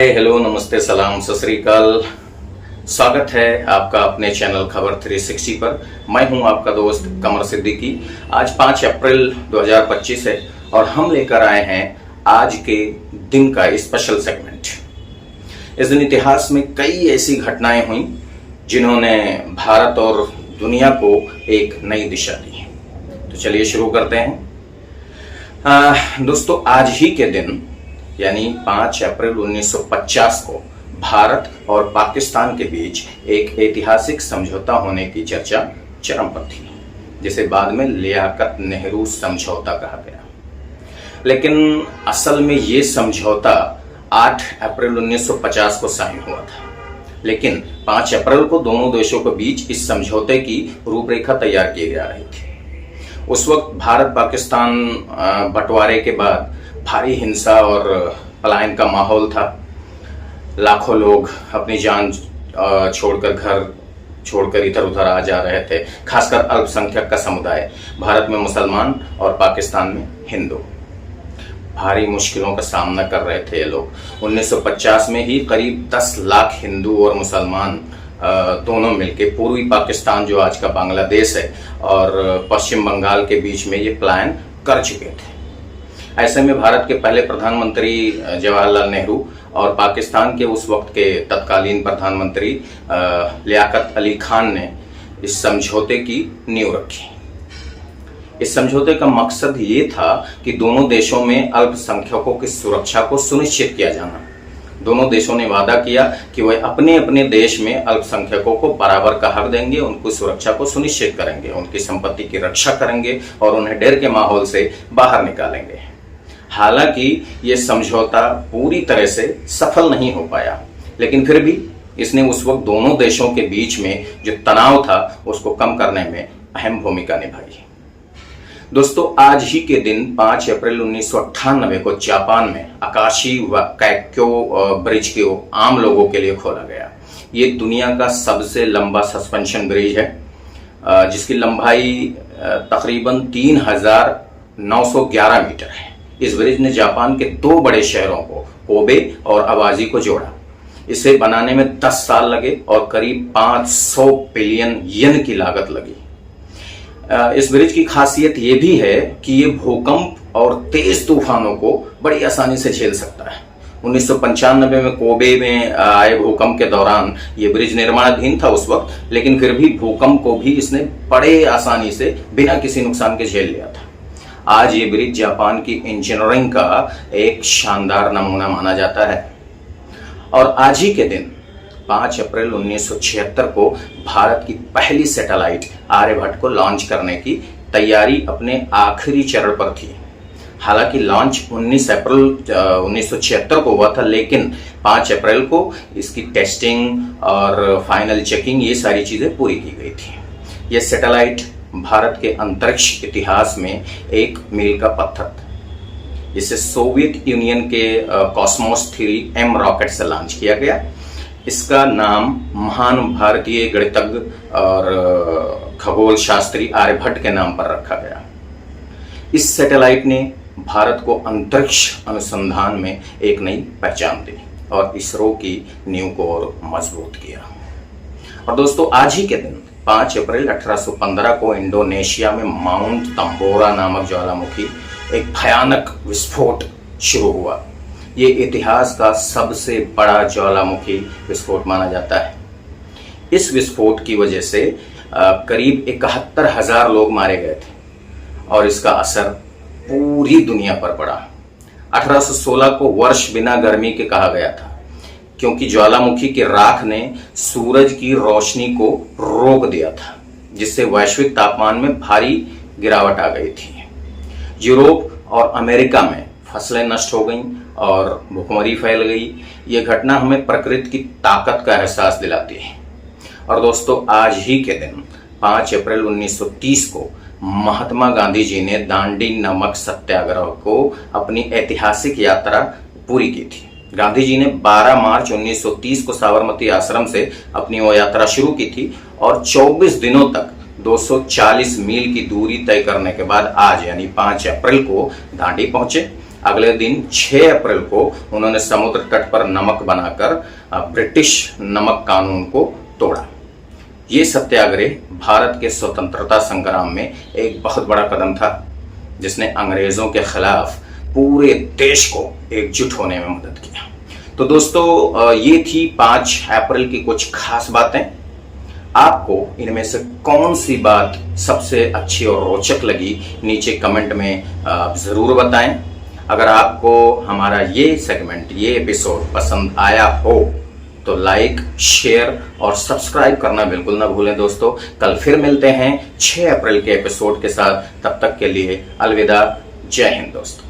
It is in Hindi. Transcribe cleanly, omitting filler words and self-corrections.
हेलो, नमस्ते, सलाम, सत श्री अकाल। स्वागत है आपका अपने चैनल खबर 360 पर। मैं हूं आपका दोस्त कमर सिद्दीकी। आज 5 अप्रैल 2025 है और हम लेकर आए हैं आज के दिन का स्पेशल सेगमेंट। इस दिन इतिहास में कई ऐसी घटनाएं हुई जिन्होंने भारत और दुनिया को एक नई दिशा दी। तो चलिए शुरू करते हैं। दोस्तों, आज ही के दिन यानी 5 अप्रैल 1950 को भारत और पाकिस्तान के बीच एक ऐतिहासिक समझौता होने की चर्चा चरम पर थी, जिसे बाद में लियाकत नेहरू समझौता कहा गया। लेकिन असल में ये समझौता 8 अप्रैल 1950 को साइन हुआ था, लेकिन 5 अप्रैल को दोनों देशों के बीच इस समझौते की रूपरेखा तैयार की जा रही थी। उस वक्त भारत पाकिस्तान बंटवारे के बाद भारी हिंसा और पलायन का माहौल था। लाखों लोग अपनी जान छोड़कर, घर छोड़कर इधर उधर आ जा रहे थे, खासकर अल्पसंख्यक का समुदाय। भारत में मुसलमान और पाकिस्तान में हिंदू भारी मुश्किलों का सामना कर रहे थे ये लोग। 1950 में ही करीब 10 लाख हिंदू और मुसलमान दोनों मिलके पूर्वी पाकिस्तान, जो आज का बांग्लादेश है, और पश्चिम बंगाल के बीच में ये प्लान कर चुके थे। ऐसे में भारत के पहले प्रधानमंत्री जवाहरलाल नेहरू और पाकिस्तान के उस वक्त के तत्कालीन प्रधानमंत्री लियाकत अली खान ने इस समझौते की नींव रखी। इस समझौते का मकसद ये था कि दोनों देशों में अल्पसंख्यकों की सुरक्षा को सुनिश्चित किया जाना। दोनों देशों ने वादा किया कि वे अपने अपने देश में अल्पसंख्यकों को बराबर का हक देंगे, उनकी सुरक्षा को सुनिश्चित करेंगे, उनकी संपत्ति की रक्षा करेंगे और उन्हें डर के माहौल से बाहर निकालेंगे। हालांकि ये समझौता पूरी तरह से सफल नहीं हो पाया, लेकिन फिर भी इसने उस वक्त दोनों देशों के बीच में जो तनाव था उसको कम करने में अहम भूमिका निभाई। दोस्तों, आज ही के दिन 5 अप्रैल 1998 को जापान में आकाशी कैक्यो ब्रिज को आम लोगों के लिए खोला गया। ये दुनिया का सबसे लंबा सस्पेंशन ब्रिज है, जिसकी लंबाई तकरीबन 3911 मीटर है। इस ब्रिज ने जापान के 2 बड़े शहरों को, कोबे और अवाजी को जोड़ा। इसे बनाने में 10 साल लगे और करीब 500 बिलियन येन की लागत लगी। इस ब्रिज की खासियत यह भी है कि ये भूकंप और तेज तूफानों को बड़ी आसानी से झेल सकता है। 1995 में कोबे में आए भूकंप के दौरान ये ब्रिज निर्माणाधीन था उस वक्त, लेकिन फिर भी भूकंप को भी इसने बड़े आसानी से बिना किसी नुकसान के झेल लिया था। आज ये ब्रिज जापान की इंजीनियरिंग का एक शानदार नमूना माना जाता है। और आज ही के दिन 5 अप्रैल 1976 को भारत की पहली सैटेलाइट आर्यभट्ट को लॉन्च करने की तैयारी अपने आखिरी चरण पर थी। हालांकि लॉन्च 19 अप्रैल 1976 को हुआ था, लेकिन 5 अप्रैल को इसकी टेस्टिंग और फाइनल चेकिंग, ये सारी चीजें पूरी की गई थी। यह सैटेलाइट भारत के अंतरिक्ष इतिहास में एक मील का पत्थर था। इसे सोवियत यूनियन के कॉस्मोस 3M रॉकेट से लॉन्च किया गया। इसका नाम महान भारतीय गणितज्ञ और खगोल शास्त्री आर्यभट्ट के नाम पर रखा गया। इस सैटेलाइट ने भारत को अंतरिक्ष अनुसंधान में एक नई पहचान दी और इसरो की नींव को और मजबूत किया। और दोस्तों, आज ही के दिन 5 अप्रैल 1815 को इंडोनेशिया में माउंट तंबोरा नामक ज्वालामुखी एक भयानक विस्फोट शुरू हुआ। ये इतिहास का सबसे बड़ा ज्वालामुखी विस्फोट माना जाता है। इस विस्फोट की वजह से करीब 71,000 लोग मारे गए थे और इसका असर पूरी दुनिया पर पड़ा। 1816 को वर्ष बिना गर्मी के कहा गया था, क्योंकि ज्वालामुखी की राख ने सूरज की रोशनी को रोक दिया था, जिससे वैश्विक तापमान में भारी गिरावट आ गई थी। यूरोप और अमेरिका में फसलें नष्ट हो गईं और भूखमरी फैल गई। ये घटना हमें प्रकृति की ताकत का एहसास दिलाती है। और दोस्तों, आज ही के दिन 5 अप्रैल 1930 को महात्मा गांधी जी ने दांडी नमक सत्याग्रह को अपनी ऐतिहासिक यात्रा पूरी की थी। गांधी जी ने 12 मार्च 1930 को साबरमती आश्रम से अपनी वो यात्रा शुरू की थी और 24 दिनों तक 240 मील की दूरी तय करने के बाद आज यानी 5 अप्रैल को दांडी पहुंचे अगले दिन 6 अप्रैल को उन्होंने समुद्र तट पर नमक बनाकर ब्रिटिश नमक कानून को तोड़ा। ये सत्याग्रह भारत के स्वतंत्रता संग्राम में एक बहुत बड़ा कदम था, जिसने अंग्रेजों के खिलाफ पूरे देश को एकजुट होने में मदद किया। तो दोस्तों, ये थी 5 अप्रैल की कुछ खास बातें। आपको इनमें से कौन सी बात सबसे अच्छी और रोचक लगी, नीचे कमेंट में जरूर बताएं। अगर आपको हमारा ये सेगमेंट, ये एपिसोड पसंद आया हो तो लाइक, शेयर और सब्सक्राइब करना बिल्कुल ना भूलें दोस्तों। कल फिर मिलते हैं 6 अप्रैल के एपिसोड के साथ। तब तक के लिए अलविदा। जय हिंद दोस्तों।